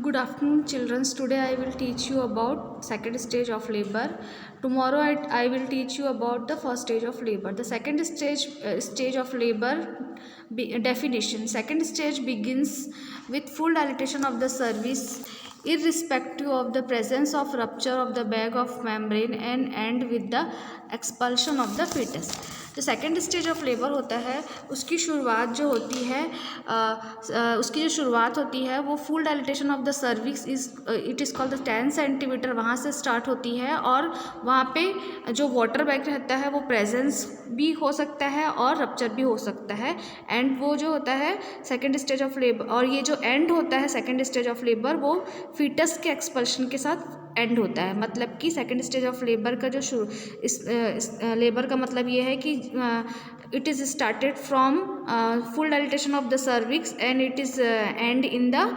Good afternoon, children. Today I will teach you about second stage of labor. Tomorrow I will teach you about the first stage of labor. The second stage of labor definition. Second stage begins with full dilatation of the cervix, irrespective of the presence of rupture of the bag of membrane, and end with the expulsion of the fetus. जो second stage of labour होता है उसकी शुरुआत जो होती है उसकी जो शुरुआत होती है वो full dilatation of the cervix it is called the 10 centimetre वहाँ से स्टार्ट होती है और वहाँ पे जो वाटर बैग रहता है वो प्रेजेंस भी हो सकता है और रप्चर भी हो सकता है। एंड वो जो होता है सेकेंड स्टेज ऑफ लेबर, और ये जो एंड होता है सेकेंड स्टेज ऑफ लेबर वो फीटस के एक्सपल्शन के साथ एंड होता है। मतलब कि सेकेंड स्टेज ऑफ लेबर का जो लेबर का मतलब ये है कि it is started from full dilatation of the cervix and it is end in the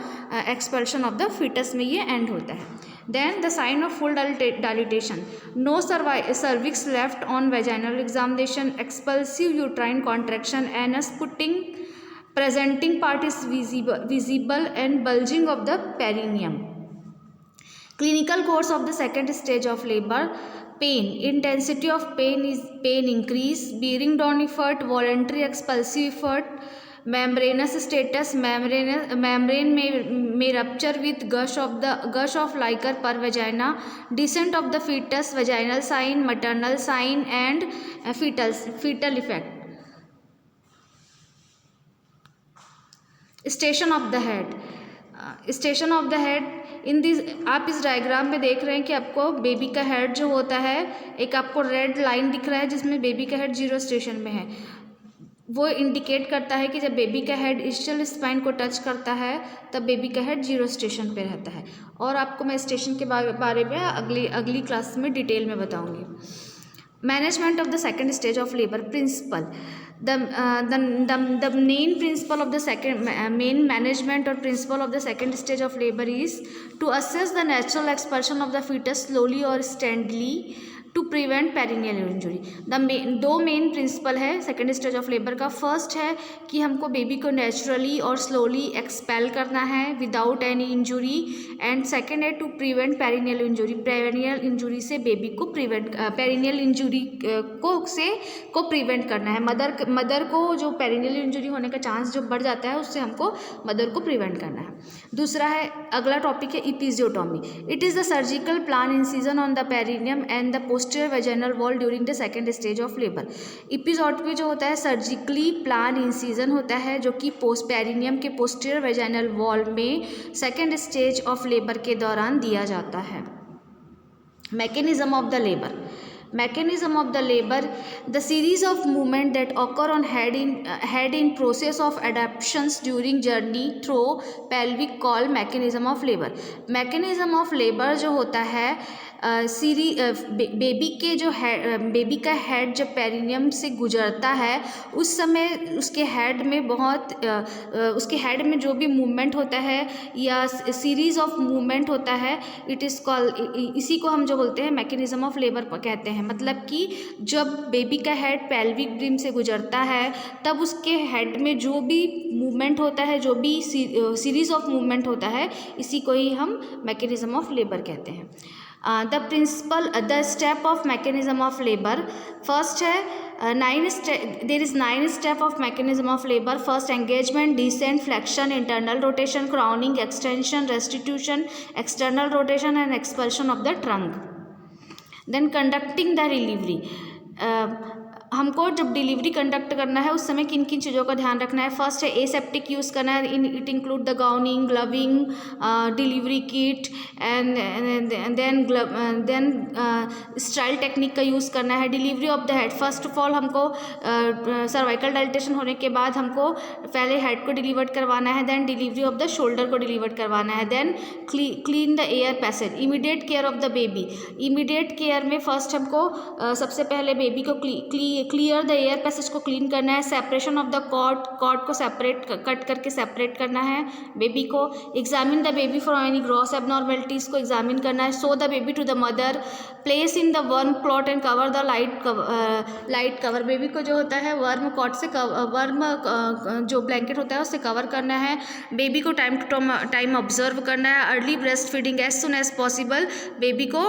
expulsion of the fetus में ये एंड होता है। Then the sign of full dilatation: no cervix left on vaginal examination, expulsive uterine contraction, anus putting, presenting part is visible and bulging of the perineum. Clinical course of the second stage of labor: pain, intensity of pain is pain increase, bearing down effort, voluntary expulsive effort, membranous status, membrane may rupture with gush of liquor per vagina, descent of the fetus, vaginal sign, maternal sign, and fetal effect. Station of the head, station of the head in this, आप इस diagram में देख रहे हैं कि आपको baby का head जो होता है, एक आपको रेड लाइन दिख रहा है जिसमें बेबी का हेड 0 स्टेशन में है। वो इंडिकेट करता है कि जब बेबी का हेड इस्चियल स्पाइन को टच करता है तब बेबी का हेड 0 स्टेशन पे रहता है। और आपको मैं स्टेशन के बारे में अगली क्लास में डिटेल में बताऊंगी। Management of the second stage of labour principle, the main principle of the main management or principle of the second stage of labor is to assess the natural expulsion of the fetus slowly or steadily to prevent perineal injury. दो main principle है second stage of labour का। First है कि हमको baby को naturally और slowly expel करना है without any injury, and second है to prevent perineal injury, perineal injury से बेबी को पेरिनियल इंजुरी को प्रिवेंट करना है। मदर को जो पेरिनियल इंजुरी होने का चांस जो बढ़ जाता है उससे हमको मदर को प्रिवेंट करना है। दूसरा है, अगला टॉपिक है episiotomy. It is the surgical plan incision on the perineum and the posterior vaginal wall during the second stage of labour. Episiotomy जो होता है सर्जिकली प्लान इंसिजन होता है जो कि पेरिनियम के पोस्टीरियर वेजाइनल वॉल में सेकेंड स्टेज ऑफ लेबर के दौरान दिया जाता है। Mechanism of the labour, mechanism of the labor, the series of movement that occur on head in process of adaptations during journey through pelvic called mechanism of labor। mechanism of labor जो होता है baby का head जब perineum से गुजरता है उस समय उसके हेड में जो भी मूवमेंट होता है या सीरीज ऑफ मूवमेंट होता है, इट इज़ कॉल्ड, इसी को हम जो बोलते हैं मैकेनिज्म ऑफ लेबर कहते हैं। मतलब कि जब बेबी का हेड पेल्विक ब्रिम से गुजरता है तब उसके हेड में जो भी मूवमेंट होता है, जो भी सीरीज ऑफ मूवमेंट होता है, इसी को ही हम मैकेनिज्म ऑफ लेबर कहते हैं। The step of mechanism of labour, first है there is 9 step of mechanism of labor. First, engagement, descent, flexion, internal rotation, crowning, extension, restitution, external rotation, and expulsion of the trunk. Then conducting the delivery, हमको जब delivery conduct करना है उस समय किन किन चीज़ों का ध्यान रखना है। फर्स्ट है एसेप्टिक यूज़ करना है, it include the gowning, gloving, delivery kit, and then style technique का यूज़ करना है। Delivery of the head, first of all हमको सर्वाइकल डायलिटेशन होने के बाद हमको पहले हेड को डिलीवर्ड करवाना है, then delivery of the shoulder को डिलीवर्ड करवाना है, then clean the air passage. Immediate care of the baby, immediate care में फर्स्ट हमको सबसे पहले बेबी को क्लियर द एयर पैसेज को क्लीन करना है, सेपरेशन ऑफ द कॉर्ड को सेपरेट कट करके सेपरेट करना है बेबी को, examine the baby for any gross abnormalities को एग्जामिन करना है, show the baby to the mother, place in the worm clot and cover the light cover, baby को जो होता है वर्म कॉट से वर्म जो ब्लैंकेट होता है उससे कवर करना है, बेबी को टाइम टू टाइम ऑब्जर्व करना है, early breast feeding as soon as possible, baby को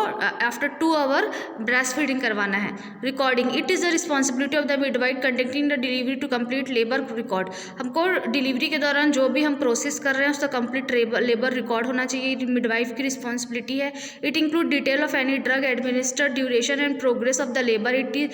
आफ्टर 2 आवर ब्रेस्ट फीडिंग करवाना है, recording, it is the responsibility of the midwife conducting the delivery to complete labour record, हमको delivery के दौरान जो भी हम प्रोसेस कर रहे हैं उसका कंप्लीट लेबर रिकॉर्ड होना चाहिए, मिडवाइफ की रिस्पॉन्सिबिलिटी है, it include detail of any drug administered, duration and progress of the labour, it is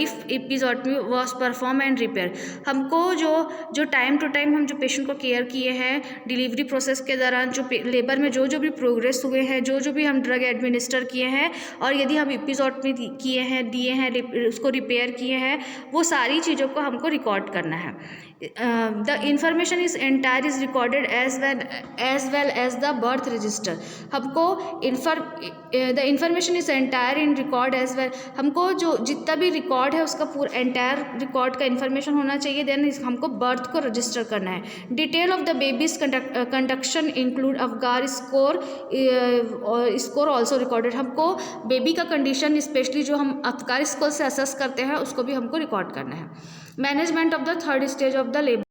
if episiotomy was perform and repair, हमको जो टाइम टू टाइम हम जो पेशेंट को केयर किए हैं डिलीवरी प्रोसेस के दौरान, जो लेबर में जो भी प्रोग्रेस हुए हैं, जो भी हम ड्रग एडमिनिस्टर किए हैं, और यदि हम एपिजोटमी किए हैं, दिए हैं, उसको रिपेयर किए हैं, वो सारी चीज़ों को हमको रिकॉर्ड करना है। The information is entire is recorded as well as the birth register, हमको the information is entire in record as well, हमको जो जितना भी रिकॉर्ड है उसका पूरा एंटायर रिकॉर्ड का इन्फॉर्मेशन होना चाहिए, देन हमको बर्थ को रजिस्टर करना है, detail of the babies conduction include Apgar score also recorded, हमको बेबी का कंडीशन स्पेशली जो हम अवगार स्कोर से असेस करते हैं उसको भी हमको रिकॉर्ड करना है। Management of the third stage of the labour,